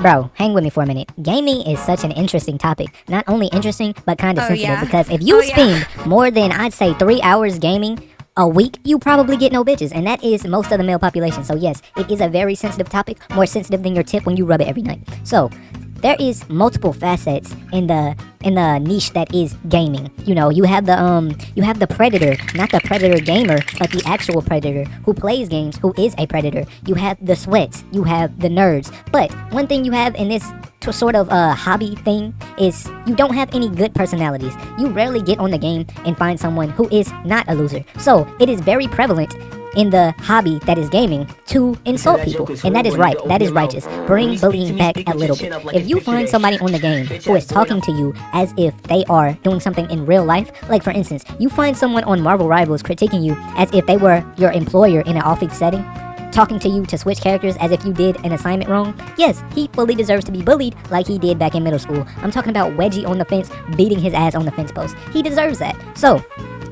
Bro, hang with me for a minute. Gaming is such an interesting topic. Not only interesting, but kind of sensitive. Because if you spend more than, I'd say, 3 hours gaming a week, you probably get no bitches. And that is most of the male population. So yes, it is a very sensitive topic. More sensitive than your tip when you rub it every night. So there is multiple facets in the niche that is gaming. You know, you have the predator, not the predator gamer, but the actual predator who plays games, who is a predator. You have the sweats, you have the nerds. But one thing you have in this sort of hobby thing is you don't have any good personalities. You rarely get on the game and find someone who is not a loser. So it is very prevalent in the hobby that is gaming to insult people, and that is right, that is righteous. Bring bullying back a little bit. If you find somebody on the game who is talking to you as if they are doing something in real life, like for instance, you find someone on Marvel Rivals critiquing you as if they were your employer in an office setting, talking to you to switch characters as if you did an assignment wrong, yes, he fully deserves to be bullied like he did back in middle school. I'm talking about Wedgie on the fence, beating his ass on the fence post. He deserves that. So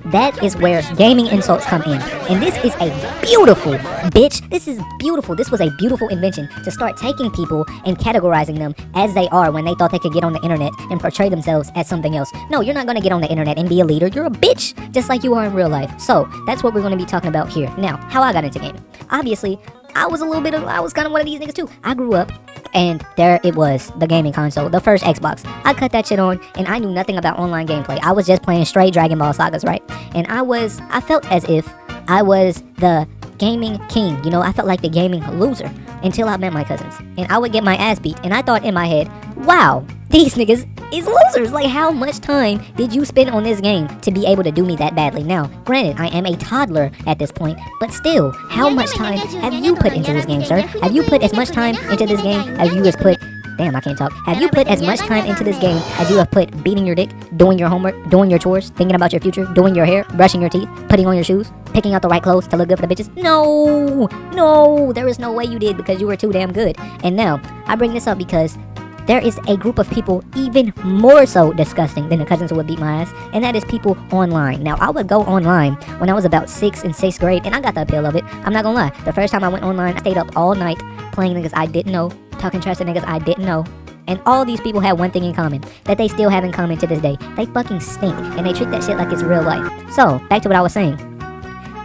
that is where gaming insults come in. And this is a beautiful, bitch, this is beautiful. This was a beautiful invention to start taking people and categorizing them as they are when they thought they could get on the internet and portray themselves as something else. No, you're not going to get on the internet and be a leader. You're a bitch, just like you are in real life. So that's what we're going to be talking about here. Now, how I got into gaming. Obviously, I was kind of one of these niggas too. I grew up and there it was, the gaming console, the first Xbox. I cut that shit on and I knew nothing about online gameplay. I was just playing straight Dragon Ball sagas, right? And I felt as if I was the gaming king. You know, I felt like the gaming loser until I met my cousins. And I would get my ass beat and I thought in my head, wow, these niggas is losers. Like, how much time did you spend on this game to be able to do me that badly? Now, granted, I am a toddler at this point, but still, how much time have you put into this game, sir? Have you put as much time into this game as you has put... Damn, I can't talk. Have you put as much time into this game as you have put beating your dick, doing your homework, doing your chores, thinking about your future, doing your hair, brushing your teeth, putting on your shoes, picking out the right clothes to look good for the bitches? No, there is no way you did because you were too damn good. And now, I bring this up because there is a group of people even more so disgusting than the cousins who would beat my ass, and that is people online. Now, I would go online when I was about 6th and 6th grade, and I got the appeal of it. I'm not gonna lie. The first time I went online, I stayed up all night playing niggas I didn't know, talking trash to niggas I didn't know. And all these people have one thing in common that they still have in common to this day. They fucking stink, and they treat that shit like it's real life. So, back to what I was saying.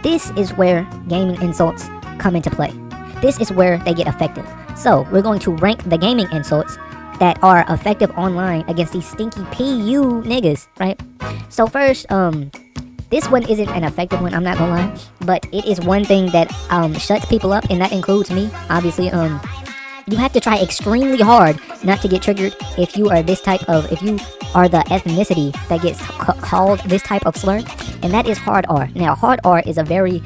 This is where gaming insults come into play. This is where they get effective. So, we're going to rank the gaming insults that are effective online against these stinky PU niggas, right? So first, this one isn't an effective one, I'm not gonna lie, but it is one thing that shuts people up, and that includes me. Obviously, you have to try extremely hard not to get triggered if you are if you are the ethnicity that gets called this type of slur, and that is hard R. Now, hard R is a very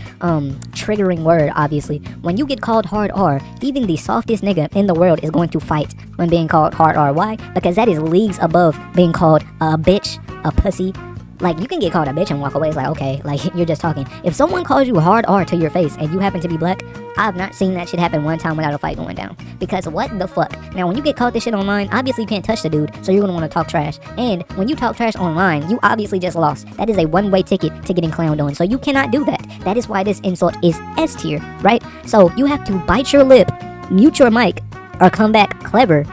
triggering word, obviously. When you get called hard R, even the softest nigga in the world is going to fight when being called hard R. Why? Because that is leagues above being called a bitch, a pussy. Like, you can get called a bitch and walk away. It's like, okay, like, you're just talking. If someone calls you hard R to your face and you happen to be black, I've not seen that shit happen one time without a fight going down. Because what the fuck? Now, when you get called this shit online, obviously you can't touch the dude, so you're gonna wanna talk trash. And when you talk trash online, you obviously just lost. That is a one-way ticket to getting clowned on, so you cannot do that. That is why this insult is S tier, right? So you have to bite your lip, mute your mic, or come back clever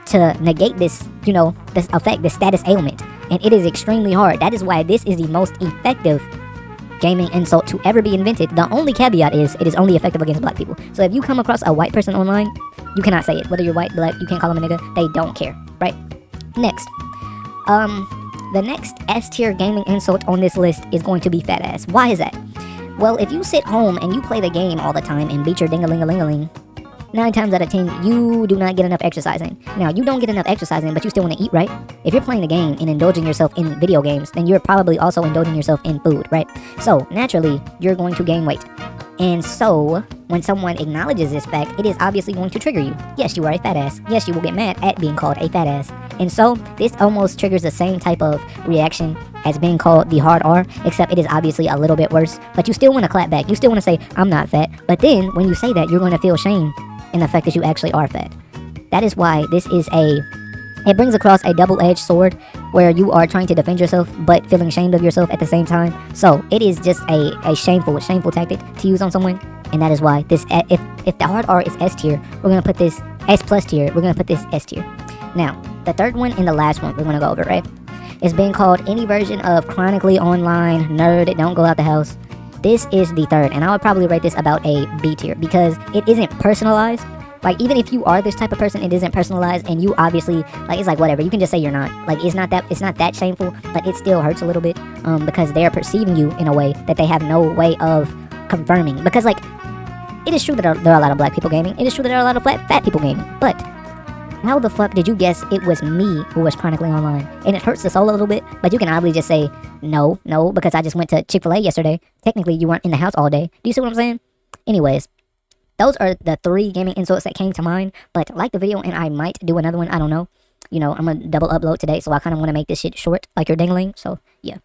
to negate this, you know, this effect, this status ailment. And it is extremely hard. That is why this is the most effective gaming insult to ever be invented. The only caveat is it is only effective against black people. So if you come across a white person online, you cannot say it. Whether you're white, black, you can't call them a nigga. They don't care, right? Next. The next S tier gaming insult on this list is going to be fat ass. Why is that? Well, if you sit home and you play the game all the time and beat your ding-a-ling-a-ling-a-ling, 9 times out of 10, you do not get enough exercise in. Now, you don't get enough exercise in, but you still want to eat, right? If you're playing the game and indulging yourself in video games, then you're probably also indulging yourself in food, right? So, naturally, you're going to gain weight. And so, when someone acknowledges this fact, it is obviously going to trigger you. Yes, you are a fat ass. Yes, you will get mad at being called a fat ass. And so, this almost triggers the same type of reaction as being called the hard R, except it is obviously a little bit worse. But you still want to clap back. You still want to say, I'm not fat. But then, when you say that, you're going to feel shame in the fact that you actually are fat. That is why this is it brings across a double-edged sword where you are trying to defend yourself but feeling ashamed of yourself at the same time. So it is just a shameful tactic to use on someone, and that is why this, if the hard R is S tier, we're gonna put this S plus tier. We're gonna put this S tier. Now, the third one and the last one we're gonna go over, right? It's being called any version of chronically online nerd. Don't go out the house. This is the third, and I would probably rate this about a B tier because it isn't personalized. Like, even if you are this type of person, it isn't personalized, and you obviously, like, it's like, whatever, you can just say you're not. Like, it's not that shameful, but it still hurts a little bit, because they're perceiving you in a way that they have no way of confirming. Because, like, it is true that there are a lot of black people gaming. It is true that there are a lot of fat people gaming. But how the fuck did you guess it was me who was chronically online? And it hurts the soul a little bit, but you can obviously just say, no, because I just went to Chick-fil-A yesterday. Technically, you weren't in the house all day. Do you see what I'm saying? Anyways, those are the 3 gaming insults that came to mind. But like the video, and I might do another one. I don't know. You know, I'm going to double upload today, so I kind of want to make this shit short, like your dingling. So, yeah.